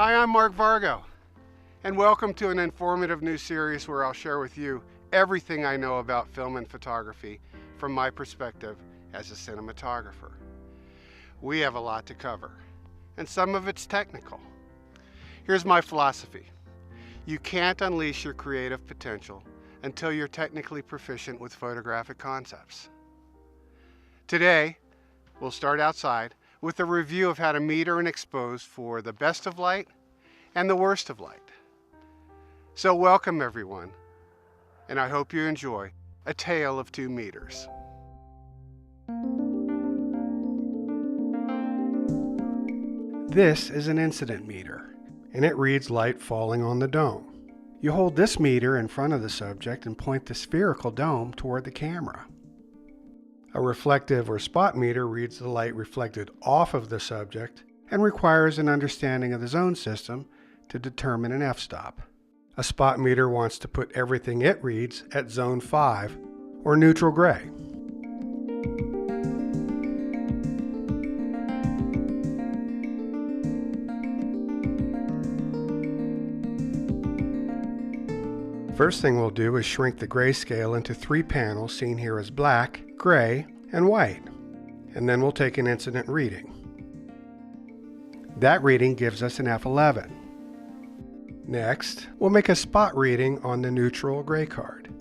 Hi, I'm Mark Vargo, and welcome to an informative new series where I'll share with you everything I know about film and photography from my perspective as a cinematographer. We have a lot to cover, and some of it's technical. Here's my philosophy. You can't unleash your creative potential until you're technically proficient with photographic concepts. Today, we'll start outside with a review of how to meter and expose for the best of light and the worst of light. So welcome everyone, and I hope you enjoy A Tale of Two Meters. This is an incident meter, and it reads light falling on the dome. You hold this meter in front of the subject and point the spherical dome toward the camera. A reflective or spot meter reads the light reflected off of the subject and requires an understanding of the zone system to determine an f-stop. A spot meter wants to put everything it reads at zone 5 or neutral gray. First thing we'll do is shrink the grayscale into 3 panels seen here as black, gray, and white, and then we'll take an incident reading. That reading gives us an F11. Next, we'll make a spot reading on the neutral gray card.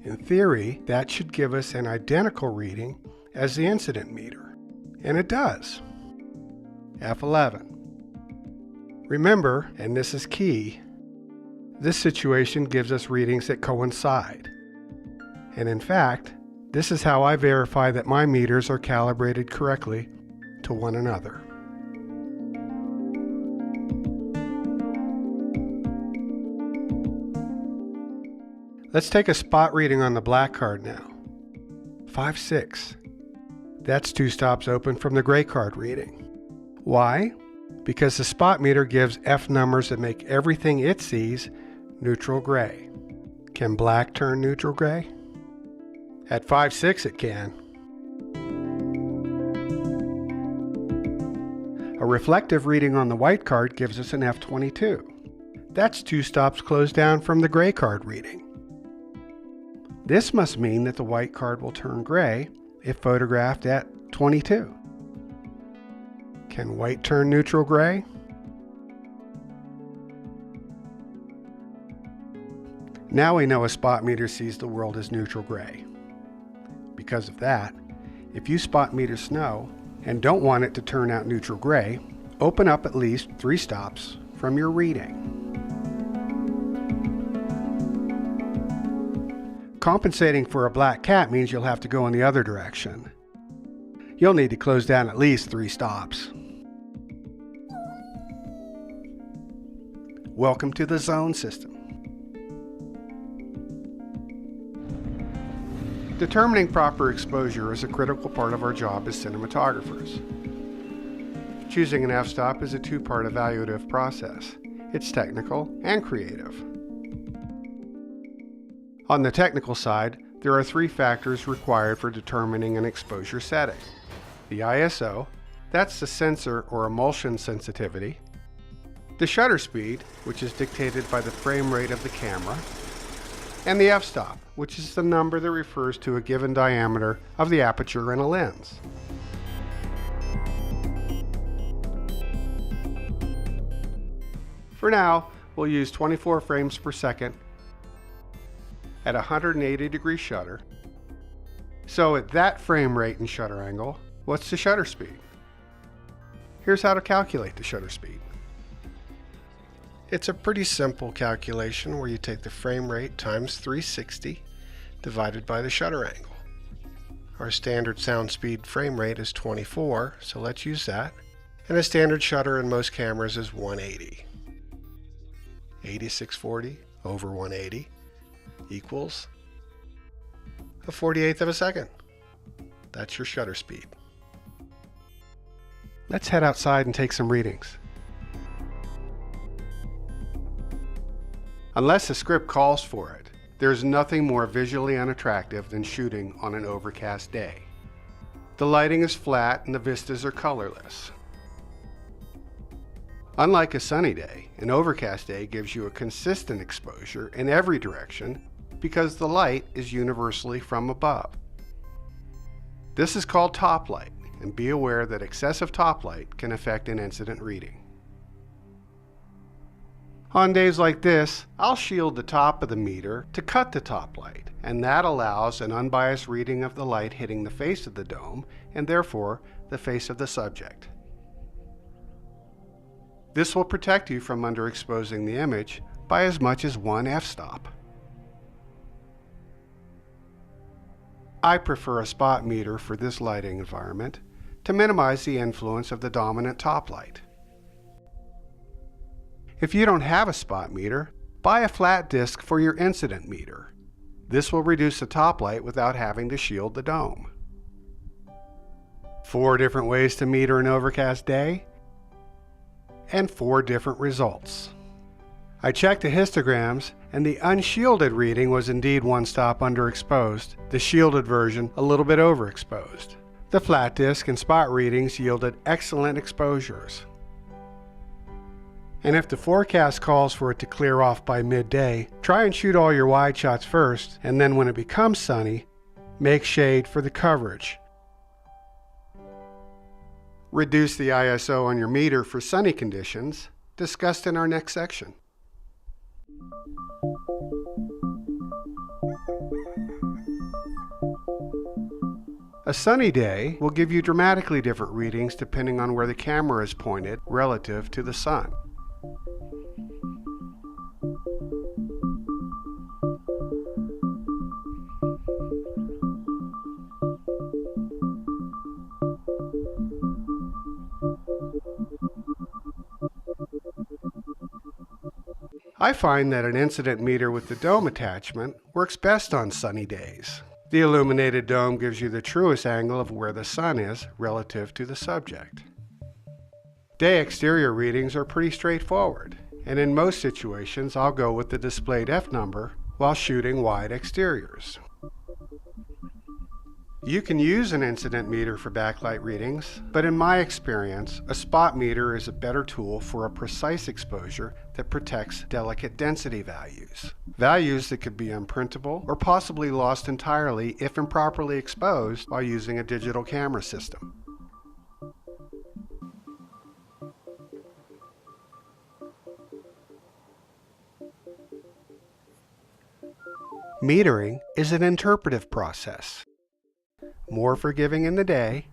In theory, that should give us an identical reading as the incident meter, and it does. F11. Remember, and this is key, this situation gives us readings that coincide. And in fact, this is how I verify that my meters are calibrated correctly to one another. Let's take a spot reading on the black card now. 5-6. That's 2 stops open from the gray card reading. Why? Because the spot meter gives F numbers that make everything it sees neutral gray. Can black turn neutral gray? At 5-6 it can. A reflective reading on the white card gives us an F22. That's 2 stops closed down from the gray card reading. This must mean that the white card will turn gray if photographed at 22. Can white turn neutral gray? Now we know a spot meter sees the world as neutral gray. Because of that, if you spot meter snow and don't want it to turn out neutral gray, open up at least 3 stops from your reading. Compensating for a black cat means you'll have to go in the other direction. You'll need to close down at least 3 stops. Welcome to the zone system. Determining proper exposure is a critical part of our job as cinematographers. Choosing an f-stop is a 2-part evaluative process. It's technical and creative. On the technical side, there are 3 factors required for determining an exposure setting. The ISO, that's the sensor or emulsion sensitivity. The shutter speed, which is dictated by the frame rate of the camera. And the f-stop, which is the number that refers to a given diameter of the aperture in a lens. For now, we'll use 24 frames per second at 180-degree shutter. So at that frame rate and shutter angle, what's the shutter speed? Here's how to calculate the shutter speed. It's a pretty simple calculation where you take the frame rate times 360 divided by the shutter angle. Our standard sound speed frame rate is 24, so let's use that. And a standard shutter in most cameras is 180. 8640 over 180 equals a 48th of a second. That's your shutter speed. Let's head outside and take some readings. Unless the script calls for it, there's nothing more visually unattractive than shooting on an overcast day. The lighting is flat and the vistas are colorless. Unlike a sunny day, an overcast day gives you a consistent exposure in every direction because the light is universally from above. This is called top light, and be aware that excessive top light can affect an incident reading. On days like this, I'll shield the top of the meter to cut the top light, and that allows an unbiased reading of the light hitting the face of the dome, and therefore the face of the subject. This will protect you from underexposing the image by as much as 1 f-stop. I prefer a spot meter for this lighting environment to minimize the influence of the dominant top light. If you don't have a spot meter, buy a flat disc for your incident meter. This will reduce the top light without having to shield the dome. 4 different ways to meter an overcast day, and 4 different results. I checked the histograms, and the unshielded reading was indeed 1 stop underexposed, the shielded version a little bit overexposed. The flat disc and spot readings yielded excellent exposures. And if the forecast calls for it to clear off by midday, try and shoot all your wide shots first, and then when it becomes sunny, make shade for the coverage. Reduce the ISO on your meter for sunny conditions, discussed in our next section. A sunny day will give you dramatically different readings depending on where the camera is pointed relative to the sun. I find that an incident meter with the dome attachment works best on sunny days. The illuminated dome gives you the truest angle of where the sun is relative to the subject. Day exterior readings are pretty straightforward, and in most situations I'll go with the displayed F number while shooting wide exteriors. You can use an incident meter for backlight readings, but in my experience, a spot meter is a better tool for a precise exposure that protects delicate density values. Values that could be unprintable or possibly lost entirely if improperly exposed while using a digital camera system. Metering is an interpretive process. More forgiving in the day,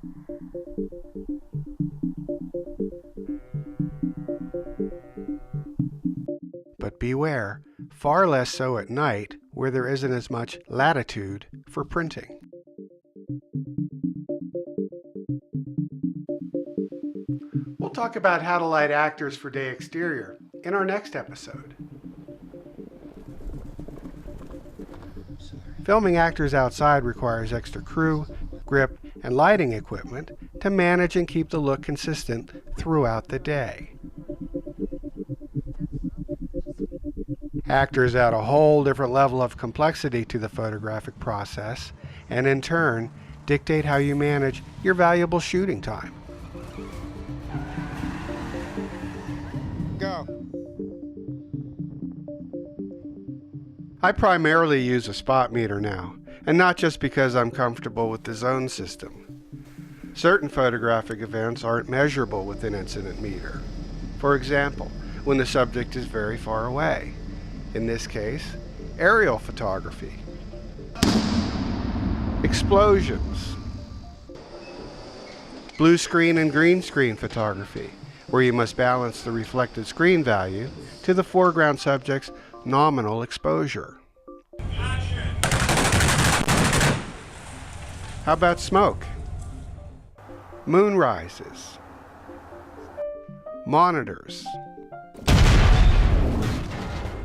but beware, far less so at night where there isn't as much latitude for printing. We'll talk about how to light actors for day exterior in our next episode. Filming actors outside requires extra crew, grip, and lighting equipment to manage and keep the look consistent throughout the day. Actors add a whole different level of complexity to the photographic process, and in turn, dictate how you manage your valuable shooting time. Go. I primarily use a spot meter now, and not just because I'm comfortable with the zone system. Certain photographic events aren't measurable with an incident meter. For example, when the subject is very far away. In this case, aerial photography. Explosions. Blue screen and green screen photography, where you must balance the reflected screen value to the foreground subject's nominal exposure. How about smoke? Moonrises. Monitors.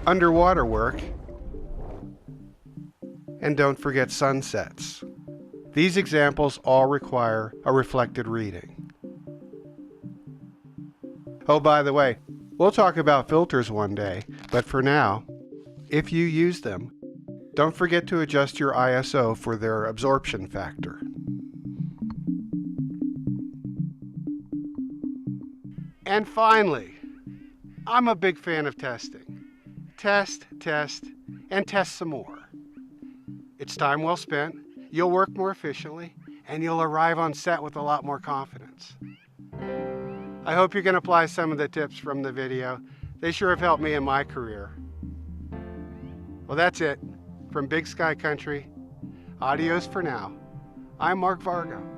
Underwater work. And don't forget sunsets. These examples all require a reflected reading. Oh, by the way, we'll talk about filters one day, but for now, if you use them, don't forget to adjust your ISO for their absorption factor. And finally, I'm a big fan of testing. Test, test, and test some more. It's time well spent, you'll work more efficiently, and you'll arrive on set with a lot more confidence. I hope you can apply some of the tips from the video. They sure have helped me in my career. Well, that's it. From Big Sky Country, adios for now. I'm Mark Vargo.